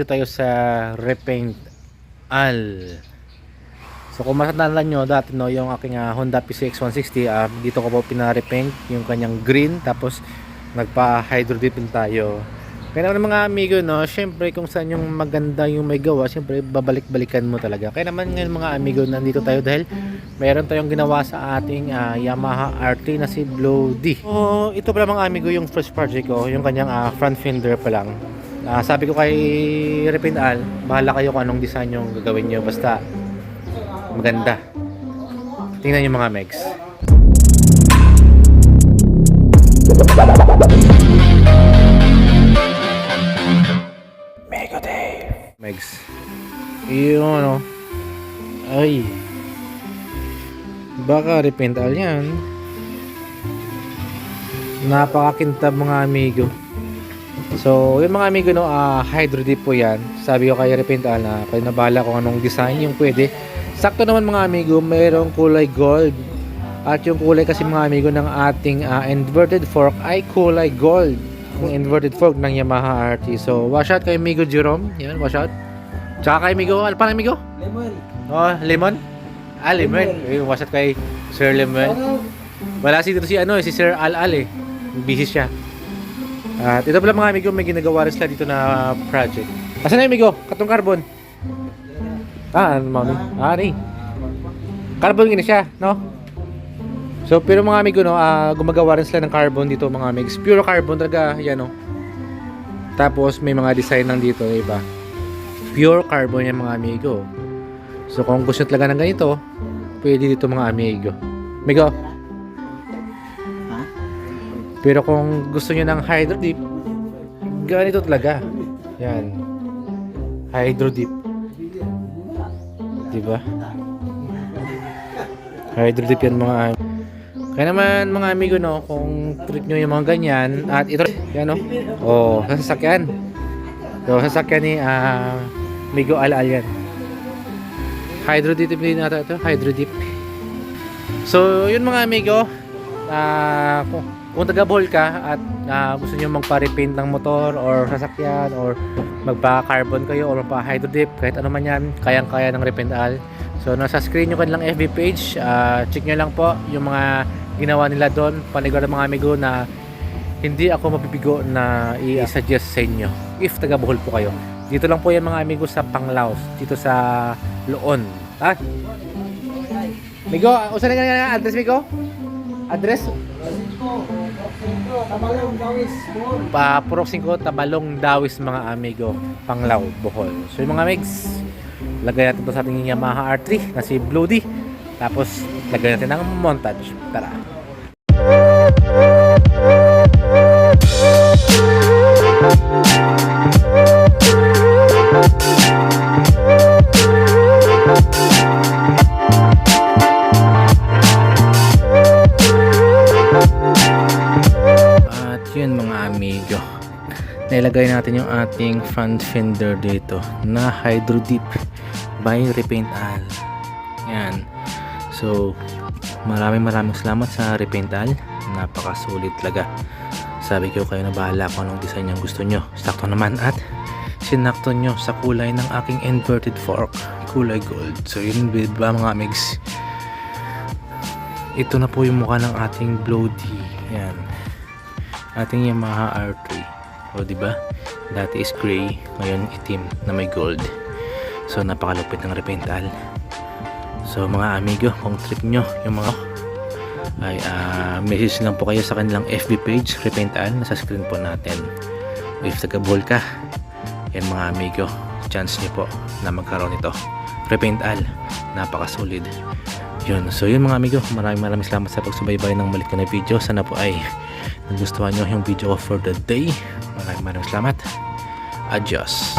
tayo sa Repaint Al. So kung matandaan nyo dati no, yung aking Honda PCX 160, dito ko po pinarepaint yung kanyang green, tapos nagpa hydro dipping tayo. Kaya naman mga amigo no, syempre kung saan yung maganda yung may gawa, syempre babalik-balikan mo talaga. Kaya naman ngayon mga amigo, nandito tayo dahil meron tayong ginawa sa ating Yamaha RT na si Blow D. So ito pala mga amigo yung first project ko, yung kanyang front fender pa lang. Sabi ko kay Repaint Al, bahala kayo kung anong design yung gagawin nyo, basta maganda. Tingnan yung mga megs. Mega Dave megs. Yung ano, ay baka Repaint Al yan. Napakakintab mga amigo. So yung mga amigo no, hydro dip po yan. Sabi ko kay Repaint Al na kayo na bahala kung anong design yung pwede. Sakto naman mga amigo, mayroong kulay gold. At yung kulay kasi mga amigo ng ating inverted fork ay kulay gold. Yung inverted fork ng Yamaha RT. So wash out kay amigo Jerome. Yan, wash out. Tsaka kay amigo, ano pa amigo? Lemon. Oh, lemon? Lemon. Yung wash out kay Sir Lemon. Wala si dito si Sir Al eh. Busy siya. At ito pala mga amigo, may ginagawa rin sila dito na project. Asan na amigo? Katong carbon? Mami. Rin. Carbon gina siya, no? So, pero mga amigo, no, gumagawa rin sila ng carbon dito mga amigs. Pure carbon talaga, yan, no? Tapos, may mga design lang dito, iba. Pure carbon yan mga amigo. So, kung gusto talaga ng ganito, pwede dito mga amigo. Amigo? Pero kung gusto nyo ng hydro dip, ganito talaga. Yan. Hydro dip. Diba? Hydro dip yan mga amigo. Kaya naman mga amigo no, kung trip nyo yung mga ganyan, at ito, yan no, sasakyan. So sasakyan ni amigo Al yan. Hydro dip din natin ito, hydro dip. So yun mga amigo, kung taga-Bohol ka at gusto nyo magpa-repaint ng motor or sasakyan or magpa-carbon kayo or magpa-hydro dip, kahit ano man yan, kayang-kaya ng Repaint Al. So nasa screen nyo kanilang FB page, check nyo lang po yung mga ginawa nila doon. Panigurado mga amigo na hindi ako mabibigo na i-suggest sa inyo if taga-Bohol po kayo. Dito lang po yan mga amigo sa Panglao, dito sa Loon. Migo, usan na address Migo? Address? Tabalong, Dawis, Bohol. Purok 5, Tabalong, Dawis mga amigo, Panglao, Bohol. So yung mga megs, lagay natin ito sa ating Yamaha R3 na si Blow D. Tapos lagay natin ng montage. Tara. Yun mga amigo, nailagay natin yung ating front fender dito na hydro dip by Repaint Al. Yan. So maraming salamat sa Repaint Al, napakasulit talaga. Sabi ko kayo na bahala kung anong design yung gusto nyo. Sakto naman at sinakto nyo sa kulay ng aking inverted fork, kulay gold. So yun ba mga amigs, ito na po yung mukha ng ating Blow D. Yan, ating Yamaha R3. O diba? Dati is gray, ngayon itim na may gold. So napakalupit ng Repaint Al. So mga amigo, kung trip nyo yung mga ay message lang po kayo sa kanilang FB page, Repaint Al, nasa screen po natin. If taga-Bohol ka, yan mga amigo, chance nyo po na magkaroon ito. Repaint Al, napakasolid. Yun. So yun mga amigo, maraming salamat sa pagsubaybay ng balik ko na video. Sana po ay nagustuhan nyo yung video ko for the day. Maraming salamat. Adios.